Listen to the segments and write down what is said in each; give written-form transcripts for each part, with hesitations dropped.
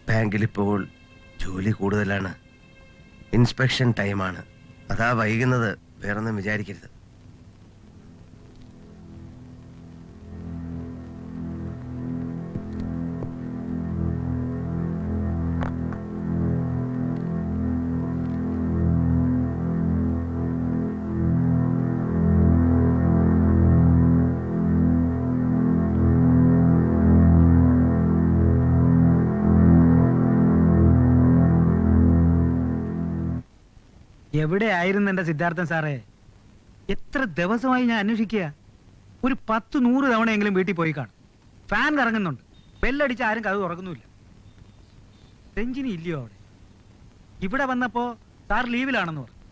ബാങ്കിൽ ഇപ്പോൾ ജോലി കൂടുതലാണ്. ഇൻസ്പെക്ഷൻ ടൈമാണ്. അതാ വൈകുന്നത്. വേറൊന്നും വിചാരിക്കരുത്. എവിടെയായിരുന്നു എന്റെ സിദ്ധാർത്ഥൻ സാറേ? എത്ര ദിവസമായി ഞാൻ അന്വേഷിക്കുക. ഒരു 10-100 തവണയെങ്കിലും വീട്ടിൽ പോയി കാണും. ഫാൻ കറങ്ങുന്നുണ്ട്, ബെല്ലടിച്ച് ആരും കഥ തുറക്കുന്നുമില്ല. രഞ്ജിനി ഇല്ലയോ അവിടെ? ഇവിടെ വന്നപ്പോ സാർ ലീവിലാണെന്ന് പറഞ്ഞു.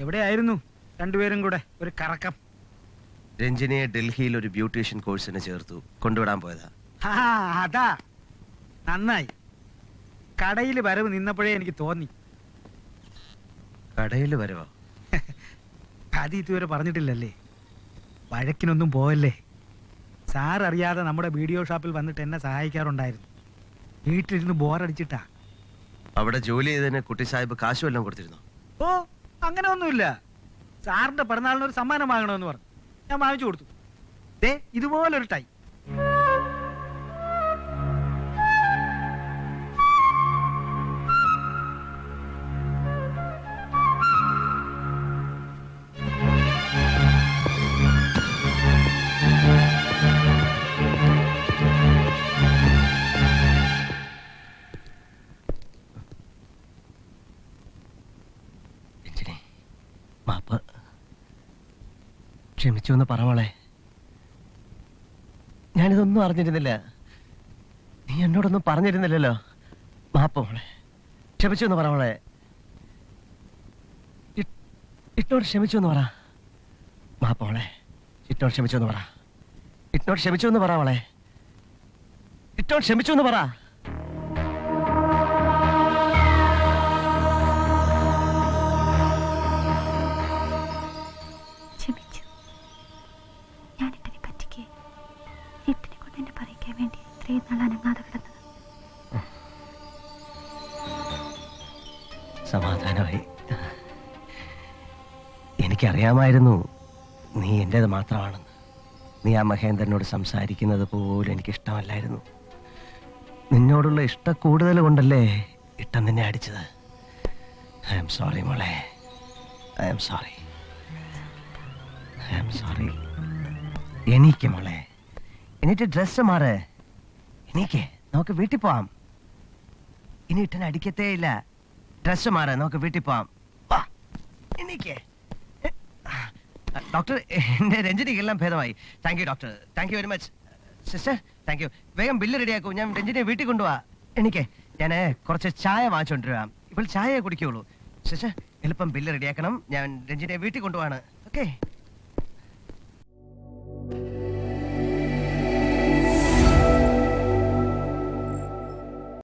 എവിടെയായിരുന്നു രണ്ടുപേരും കൂടെ ഒരു കറക്കം? രഞ്ജിനിയെ ഡൽഹിയിൽ ഒരു ബ്യൂട്ടീഷ്യൻ കോഴ്സിന് ചേർത്തു, കൊണ്ടുവിടാൻ പോയതാ. അതാ നന്നായി. കടയിൽ വരവ് നിന്നപ്പോഴേ എനിക്ക് തോന്നി. കടയിൽ വരവോ? അത് ഇതുവരെ പറഞ്ഞിട്ടില്ലല്ലേ. വഴക്കിനൊന്നും പോവല്ലേ. സാർ അറിയാതെ നമ്മുടെ വീഡിയോ ഷോപ്പിൽ വന്നിട്ട് എന്നെ സഹായിക്കാറുണ്ടായിരുന്നു. വീട്ടിലിരുന്ന് ബോറടിച്ചിട്ടാ. അവിടെ ജോലി ചെയ്തതിന് കുട്ടി സാഹിബ് കാശ് വല്ലതും കൊടുത്തിരുന്നോ? ഓ, അങ്ങനെ ഒന്നുമില്ല. സാറിന്റെ പിറന്നാളിന് ഒരു സമ്മാനം വാങ്ങണമെന്ന് പറഞ്ഞു. ഞാൻ വാങ്ങിച്ചു കൊടുത്തു. ദേ ഇതുപോലൊരു ടൈ. ക്ഷമിച്ചു എന്ന് പറവളെ. ഞാനിതൊന്നും അറിഞ്ഞിരുന്നില്ല. നീ എന്നോടൊന്നും പറഞ്ഞിരുന്നില്ലല്ലോ. മാപ്പ് മോളെ. ക്ഷമിച്ചു എന്ന് പറവളെ. ഇട്ടോട് ക്ഷമിച്ചു എന്ന് പറ. മാപ്പ് മോളെ. ഇട്ടോട് ക്ഷമിച്ചു എന്ന് പറ. ഇട്ടോട് ക്ഷമിച്ചു എന്ന് പറ അവളെ. ഇട്ടോട് ക്ഷമിച്ചു എന്ന് പറ. സമാധാനമായി. എനിക്കറിയാമായിരുന്നു നീ എന്റേത് മാത്രമാണെന്ന്. നീ ആ മഹേന്ദ്രനോട് സംസാരിക്കുന്നത് പോലും എനിക്കിഷ്ടമല്ലായിരുന്നു. നിന്നോടുള്ള ഇഷ്ടക്കൂടുതൽ കൊണ്ടല്ലേ ഇട്ടം നിന്നെ അടിച്ചത്. ഐ എം സോറി മോളെ. I am sorry. I am sorry. എനിക്ക് മോളെ, എന്നിട്ട് ഡ്രസ്സ് മാറ്. എനിക്ക് നമുക്ക് വീട്ടിൽ പോവാം. ഇനി ഇട്ടനെ അടിക്കത്തേ ഇല്ല. ഡ്രസ്സ് മാറ്, നമുക്ക് വീട്ടിൽ പോവാം. എനിക്ക് ഡോക്ടർ, എന്റെ രഞ്ജനിക്കെല്ലാം ഭേദമായി. Thank you doctor. Thank you very much sister. Thank you. വേഗം ബില്ല് റെഡിയാക്കൂ. ഞാൻ രഞ്ജനിയെ വീട്ടിൽ കൊണ്ടുപോവാ. എനിക്ക് ഞാൻ കുറച്ച് ചായ വാങ്ങിച്ചുകൊണ്ടിരാം. ഇപ്പോൾ ചായ കുടിക്കുള്ളൂ. സിസ്റ്റർ, എളുപ്പം ബില്ല് റെഡിയാക്കണം. ഞാൻ രഞ്ജനിയെ വീട്ടിൽ കൊണ്ടുപോവാണ്. ഓക്കെ.